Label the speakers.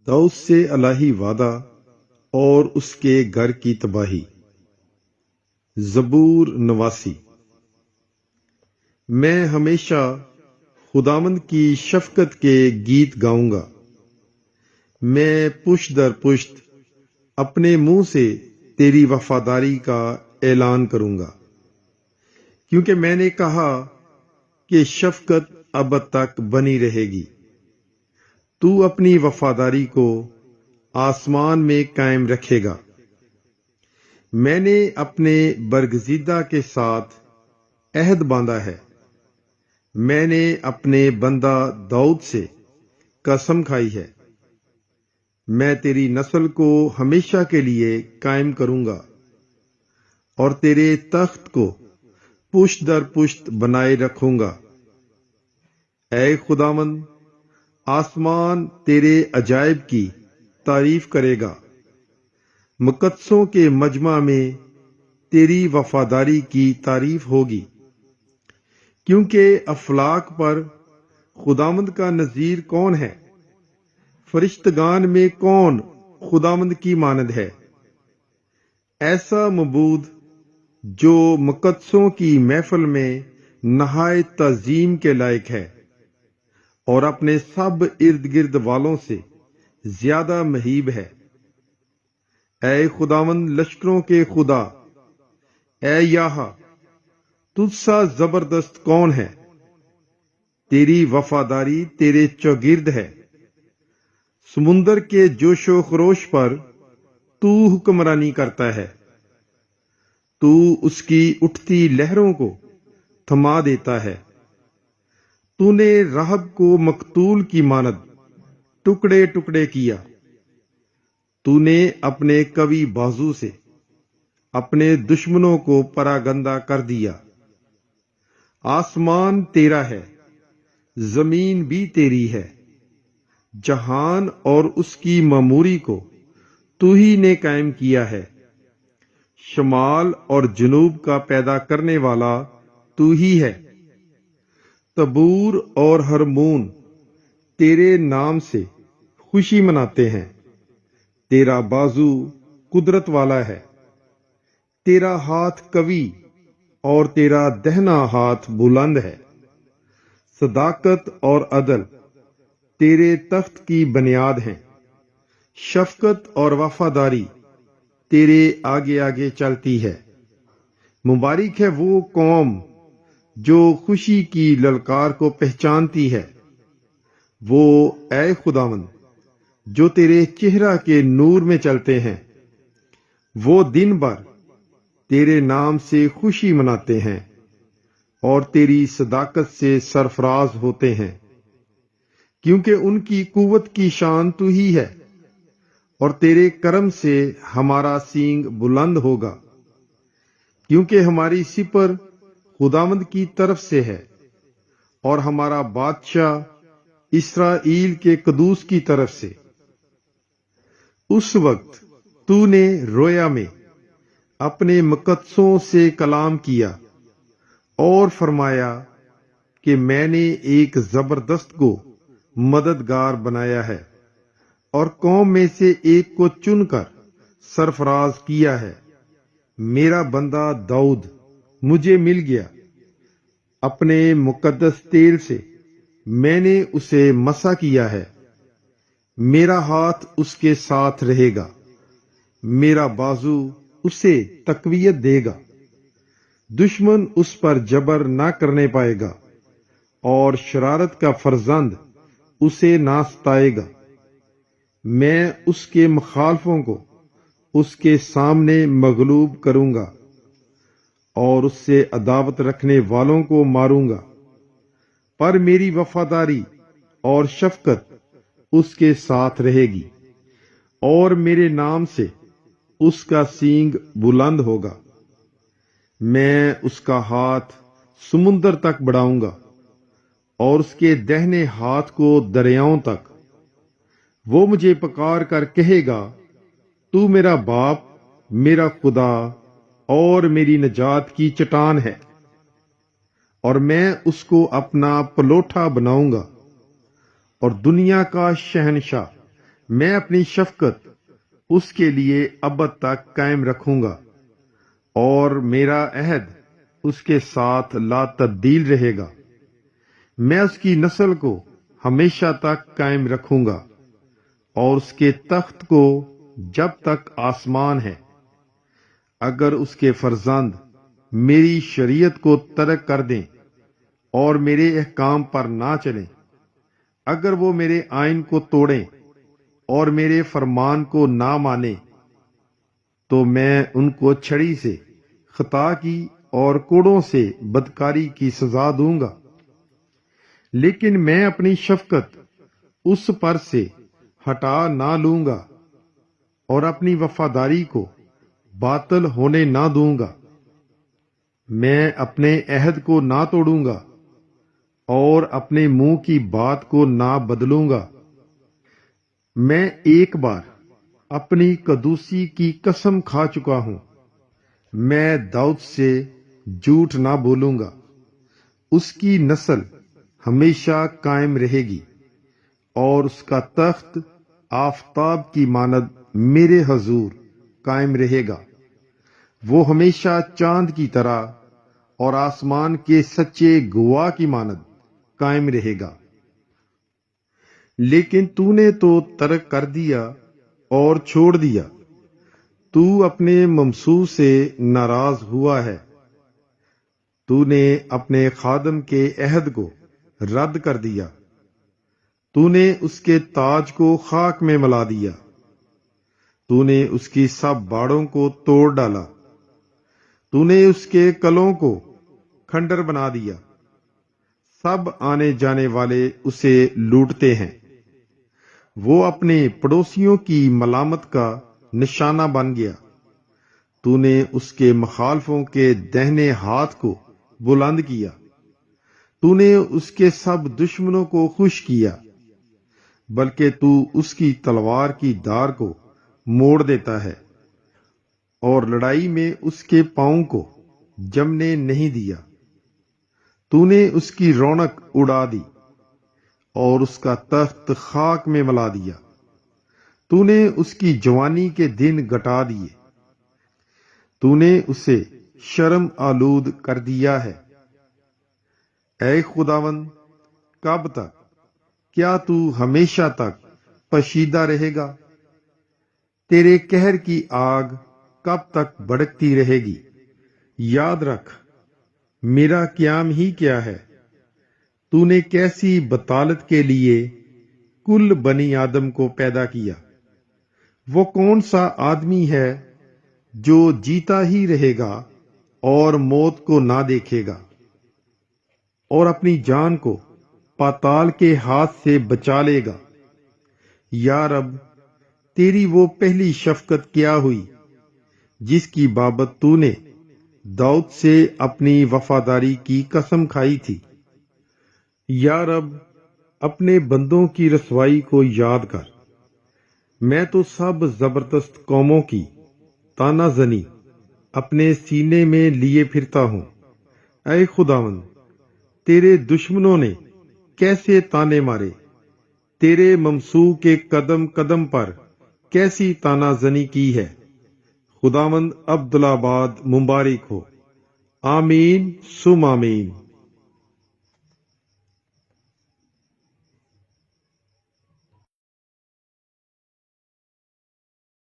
Speaker 1: داؤد سے الہی وعدہ اور اس کے گھر کی تباہی۔ زبور نواسی۔ میں ہمیشہ خداوند کی شفقت کے گیت گاؤں گا۔ میں پشت در پشت اپنے منہ سے تیری وفاداری کا اعلان کروں گا، کیونکہ میں نے کہا کہ شفقت ابد تک بنی رہے گی۔ تو اپنی وفاداری کو آسمان میں قائم رکھے گا۔ میں نے اپنے برگزیدہ کے ساتھ عہد باندھا ہے۔ میں نے اپنے بندہ داؤد سے قسم کھائی ہے، میں تیری نسل کو ہمیشہ کے لیے قائم کروں گا اور تیرے تخت کو پشت در پشت بنائے رکھوں گا۔ اے خداوند، آسمان تیرے عجائب کی تعریف کرے گا۔ مقدسوں کے مجمع میں تیری وفاداری کی تعریف ہوگی، کیونکہ افلاک پر خداوند کا نظیر کون ہے؟ فرشتگان میں کون خداوند کی مانند ہے؟ ایسا معبود جو مقدسوں کی محفل میں نہایت تعظیم کے لائق ہے اور اپنے سب ارد گرد والوں سے زیادہ مہیب ہے۔ اے خداوند لشکروں کے خدا، اے یاہا، تجھ سا زبردست کون ہے؟ تیری وفاداری تیرے چوگرد ہے۔ سمندر کے جوش و خروش پر تو حکمرانی کرتا ہے۔ تو اس کی اٹھتی لہروں کو تھما دیتا ہے۔ تو نے راہب کو مقتول کی مانند ٹکڑے ٹکڑے کیا۔ تو نے اپنے قوی بازو سے اپنے دشمنوں کو پراگندہ کر دیا۔ آسمان تیرا ہے، زمین بھی تیری ہے، جہان اور اس کی معموری کو تو ہی نے قائم کیا ہے۔ شمال اور جنوب کا پیدا کرنے والا تو ہی ہے۔ تبور اور ہرمون تیرے نام سے خوشی مناتے ہیں۔ تیرا بازو قدرت والا ہے، تیرا ہاتھ قوی اور تیرا دہنا ہاتھ بلند ہے۔ صداقت اور عدل تیرے تخت کی بنیاد ہیں۔ شفقت اور وفاداری تیرے آگے آگے چلتی ہے۔ مبارک ہے وہ قوم جو خوشی کی للکار کو پہچانتی ہے۔ وہ اے خداوند جو تیرے چہرہ کے نور میں چلتے ہیں، وہ دن بھر تیرے نام سے خوشی مناتے ہیں اور تیری صداقت سے سرفراز ہوتے ہیں، کیونکہ ان کی قوت کی شان تو ہی ہے اور تیرے کرم سے ہمارا سینگ بلند ہوگا، کیونکہ ہماری سپر خداوند کی طرف سے ہے اور ہمارا بادشاہ اسرائیل کے قدوس کی طرف سے۔ اس وقت تو نے رویا میں اپنے مقدسوں سے کلام کیا اور فرمایا کہ میں نے ایک زبردست کو مددگار بنایا ہے اور قوم میں سے ایک کو چن کر سرفراز کیا ہے۔ میرا بندہ داؤد مجھے مل گیا، اپنے مقدس تیل سے میں نے اسے مسح کیا ہے۔ میرا ہاتھ اس کے ساتھ رہے گا، میرا بازو اسے تقویت دے گا۔ دشمن اس پر جبر نہ کرنے پائے گا اور شرارت کا فرزند اسے نہ ستائے گا۔ میں اس کے مخالفوں کو اس کے سامنے مغلوب کروں گا اور اس سے عداوت رکھنے والوں کو ماروں گا، پر میری وفاداری اور شفقت اس کے ساتھ رہے گی اور میرے نام سے اس کا سینگ بلند ہوگا۔ میں اس کا ہاتھ سمندر تک بڑھاؤں گا اور اس کے دہنے ہاتھ کو دریاؤں تک۔ وہ مجھے پکار کر کہے گا، تو میرا باپ، میرا خدا اور میری نجات کی چٹان ہے، اور میں اس کو اپنا پلوٹھا بناؤں گا اور دنیا کا شہنشاہ میں اپنی شفقت اس کے لیے ابد تک قائم رکھوں گا، اور میرا عہد اس کے ساتھ لا تبدیل رہے گا۔ میں اس کی نسل کو ہمیشہ تک قائم رکھوں گا، اور اس کے تخت کو جب تک آسمان ہے۔ اگر اس کے فرزند میری شریعت کو ترک کر دیں اور میرے احکام پر نہ چلیں، اگر وہ میرے آئین کو توڑیں اور میرے فرمان کو نہ مانیں، تو میں ان کو چھڑی سے خطا کی اور کوڑوں سے بدکاری کی سزا دوں گا۔ لیکن میں اپنی شفقت اس پر سے ہٹا نہ لوں گا، اور اپنی وفاداری کو باطل ہونے نہ دوں گا۔ میں اپنے عہد کو نہ توڑوں گا اور اپنے منہ کی بات کو نہ بدلوں گا۔ میں ایک بار اپنی قدوسی کی قسم کھا چکا ہوں، میں داؤد سے جھوٹ نہ بولوں گا۔ اس کی نسل ہمیشہ قائم رہے گی، اور اس کا تخت آفتاب کی مانند میرے حضور قائم رہے گا۔ وہ ہمیشہ چاند کی طرح اور آسمان کے سچے گواہ کی مانند قائم رہے گا۔ لیکن تو نے تو ترک کر دیا اور چھوڑ دیا، تو اپنے ممسوح سے ناراض ہوا ہے۔ تو نے اپنے خادم کے عہد کو رد کر دیا، تو نے اس کے تاج کو خاک میں ملا دیا، تو نے اس کی سب باڑوں کو توڑ ڈالا، تو نے اس کے کلوں کو کھنڈر بنا دیا۔ سب آنے جانے والے اسے لوٹتے ہیں، وہ اپنے پڑوسیوں کی ملامت کا نشانہ بن گیا۔ تو نے اس کے مخالفوں کے دہنے ہاتھ کو بلند کیا، تو نے اس کے سب دشمنوں کو خوش کیا، بلکہ تو اس کی تلوار کی دھار کو موڑ دیتا ہے، اور لڑائی میں اس کے پاؤں کو جمنے نہیں دیا۔ تو نے اس کی رونق اڑا دی اور اس کا تخت خاک میں ملا دیا۔ تو نے اس کی جوانی کے دن گھٹا دیے، تو نے اسے شرم آلود کر دیا ہے۔ اے خداوند، کب تک؟ کیا تو ہمیشہ تک پشیدہ رہے گا؟ تیرے قہر کی آگ کب تک بھڑکتی رہے گی؟ یاد رکھ، میرا قیام ہی کیا ہے۔ تو نے کیسی بطالت کے لیے کل بنی آدم کو پیدا کیا۔ وہ کون سا آدمی ہے جو جیتا ہی رہے گا اور موت کو نہ دیکھے گا، اور اپنی جان کو پاتال کے ہاتھ سے بچا لے گا؟ یا رب، تیری وہ پہلی شفقت کیا ہوئی جس کی بابت تو نے داؤد سے اپنی وفاداری کی قسم کھائی تھی۔ یا رب، اپنے بندوں کی رسوائی کو یاد کر۔ میں تو سب زبردست قوموں کی تانا زنی اپنے سینے میں لیے پھرتا ہوں۔ اے خداوند، تیرے دشمنوں نے کیسے تانے مارے، تیرے ممسوح کے قدم قدم پر کیسی تانا زنی کی ہے۔ خداوند عبدالآباد مبارک ہو۔ آمین ثم آمین۔